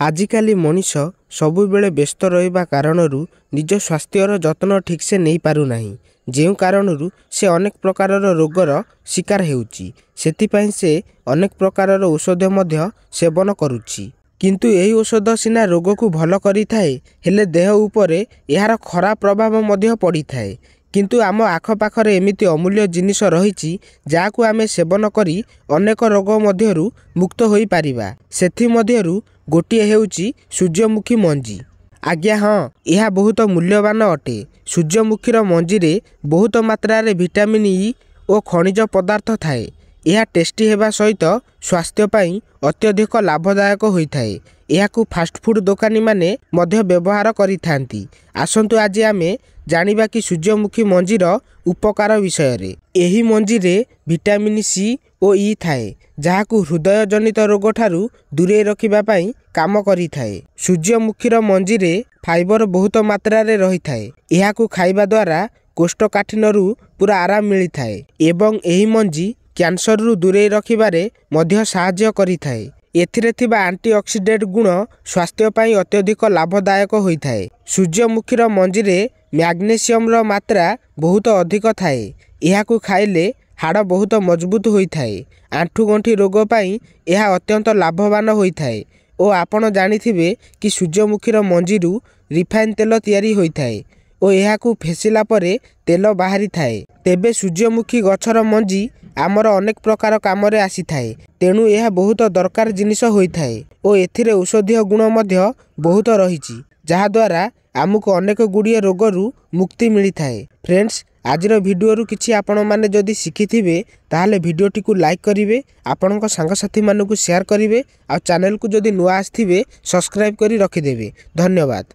आजिकाली मनीष सबुबेले व्यस्त रहिबा कारणरू निज स्वास्थ्यर जत्न ठीक से नहीं पारु नाही, जेउ कारणरू से अनेक प्रकारर रोगर शिकार हेउची। सेतिपई से अनेक प्रकारर औषध मध्य सेवन करुची, किंतु एही औषध सिना रोग को भल करि थाए, हेले देह उपरे एहार खराब प्रभाव मध्य पड़ी थाए। किंतु आम आखपाखरे एमिति अमूल्य जिनिस रहिछि जाकु आमे सेवन करी अनेक रोग मध्यरु मुक्त होई पारिबा। सेथि मध्यरु गोटिए हेउची सूर्यमुखी मंजी। आज्ञा हाँ, यह बहुत मूल्यवान अटे। सूर्यमुखीर मंजी रे बहुत मात्रा रे विटामिन ई और खनिज पदार्थ थाए। यह टेस्टी हेबा सहित स्वास्थ्य पाई अत्यधिक लाभदायक होइथाए। यहाकू फास्टफूड दोकानी माने मध्य व्यवहार करिथांती। आसंतु आज आमे जानिबा कि सूर्यमुखी मंजीर उपकार विषय रे। एही मंजी रे विटामिन सी और ई थाए, जहाकू हृदय जनित रोग ठारू दूरे रखिबा पाई काम करि थाए। सूर्यमुखीर मंजी रे फाइबर बहुत मात्रा रे रही थाए। यहाकू खाइबा द्वारा कोष्ठकाठिन्यरू पूरा आराम मिली थाए एवं एही मंजी कैंसर रु दूरे रखिबारे मध्य सहाय्य करि थाए। एथिरे थिबा एंटीऑक्सीडेंट गुण स्वास्थ्य पाई अत्यधिक लाभदायक होइथाए। सूर्यमुखीर मंजी रे मैग्नीशियम रो मात्रा बहुत अधिक थाए। यहाकू खाइले हाड़ बहुत मजबूत होइथाए। आंठू गंठी रोग पाई यह अत्यंत लाभवान होइथाए। ओ आपण जानिथिबे कि सूर्यमुखीर मंजीरू रिफाइन तेल तैयारी होइथाए और यहाकू फेसिला परे तेल बाहरी थाए। तेबे सूर्यमुखी गछर मंजी आमर अनेक प्रकार काम रे आसी थाए, तेणु यह बहुत दरकार जिनिस होइथाए और एथिरे औषधीय गुण मध्य बहुत रहिछि, जहा द्वारा आमुक अनेक गुड़िए रोगरू मुक्ति मिली थाए। फ्रेंड्स, आजिर भिडियो किछि आपण माने जदि शिखिथिबे ताहाले भिडियोटी को लाइक करिवे, आपणक सांगसाथी मानकु शेयर करिवे, आ चैनल को जदि नुआ आस्थिबे सब्सक्राइब करी रखिदेबे। धन्यवाद।